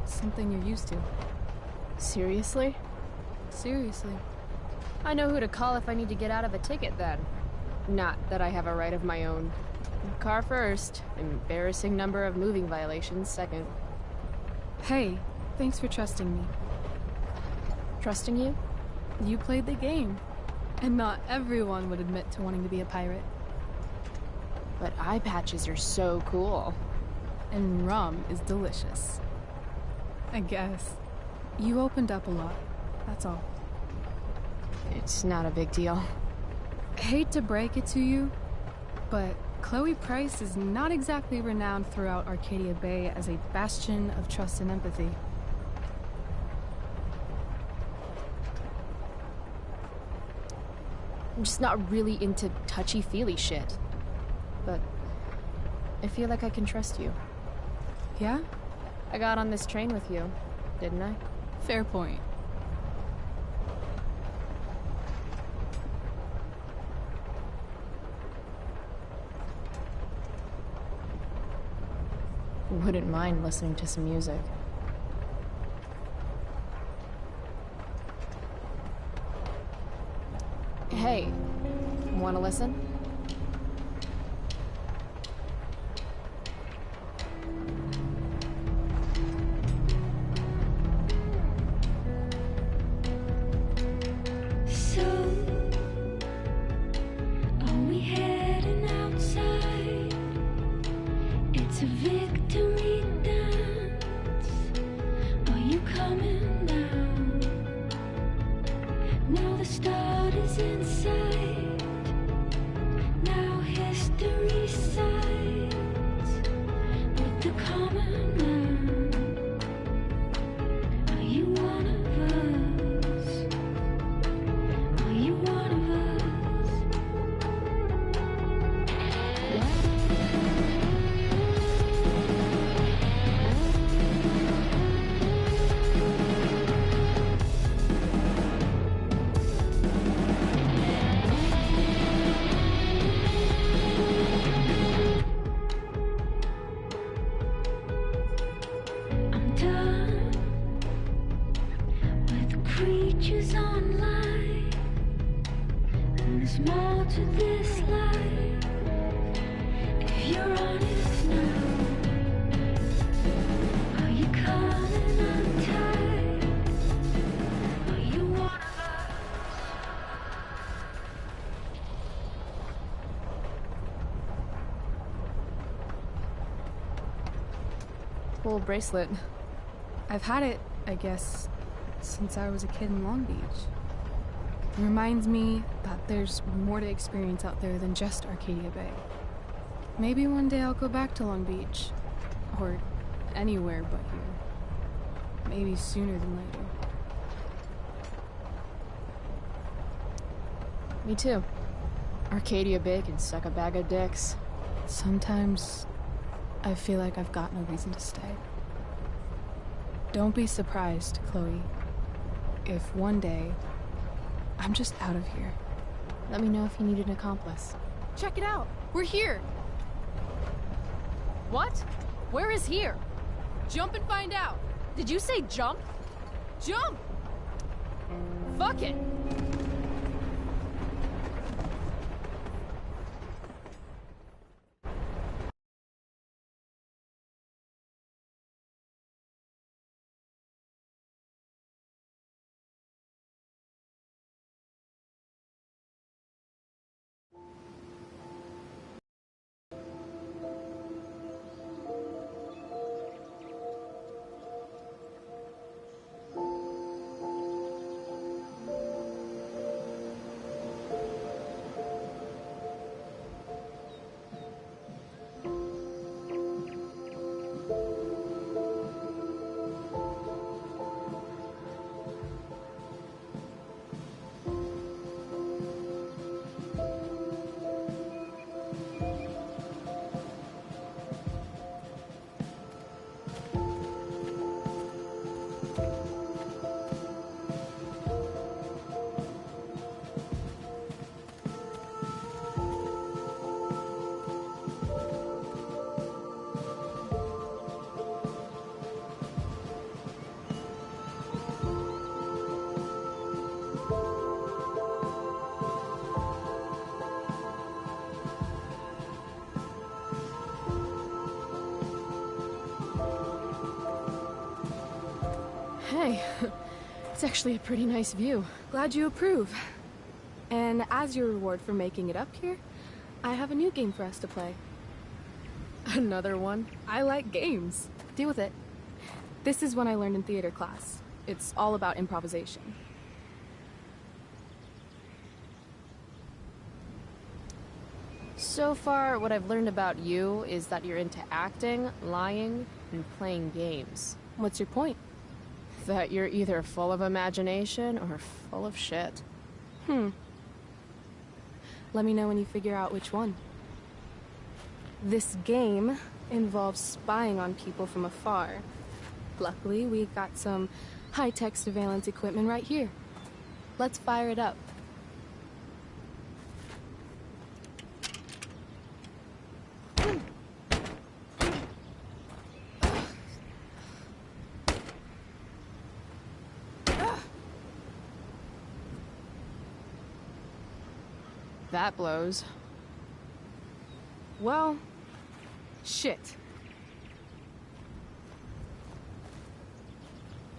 something you're used to. Seriously? Seriously. I know who to call if I need to get out of a ticket then. Not that I have a right of my own. Car first, embarrassing number of moving violations second. Hey, thanks for trusting me. Trusting you? You played the game. And not everyone would admit to wanting to be a pirate. But eye patches are so cool. And rum is delicious. I guess. You opened up a lot. That's all. It's not a big deal. Hate to break it to you, but Chloe Price is not exactly renowned throughout Arcadia Bay as a bastion of trust and empathy. I'm just not really into touchy-feely shit. But I feel like I can trust you. Yeah? I got on this train with you, didn't I? Fair point. Wouldn't mind listening to some music. Hey, wanna listen? So, are we heading outside? It's a victory dance. Are you coming down? Now the start is in sight. Now history sides with the common man. Are you one of us? Are you one of us? I'm done with creatures online, and there's more to this life. If you're honest now, are you coming untied? Are you one of us? little bracelet. I've had it, I guess, since I was a kid in Long Beach. It reminds me that there's more to experience out there than just Arcadia Bay. Maybe one day I'll go back to Long Beach. Or anywhere but here. Maybe sooner than later. Me too. Arcadia Bay can suck a bag of dicks. Sometimes I feel like I've got no reason to stay. Don't be surprised, Chloe, if one day I'm just out of here. Let me know if you need an accomplice. Check it out! We're here! What? Where is here? Jump and find out! Did you say jump? Jump! Fuck it! Hey, it's actually a pretty nice view. Glad you approve. And as your reward for making it up here, I have a new game for us to play. Another one? I like games. Deal with it. This is one I learned in theater class. It's all about improvisation. So far, what I've learned about you is that you're into acting, lying, and playing games. What's your point? That you're either full of imagination or full of shit. Let me know when you figure out which one. This game involves spying on people from afar. Luckily, we got some high-tech surveillance equipment right here. Let's fire it up. That blows. Well, shit.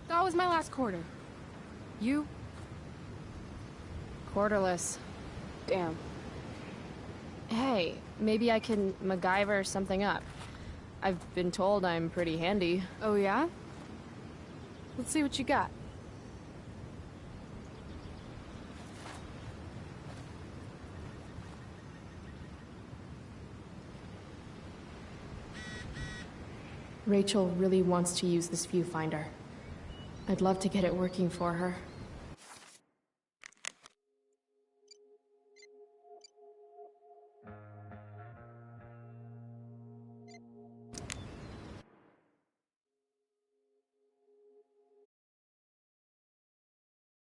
That was my last quarter. You? Quarterless. Damn. Hey, maybe I can MacGyver something up. I've been told I'm pretty handy. Oh yeah? Let's see what you got. Rachel really wants to use this viewfinder. I'd love to get it working for her.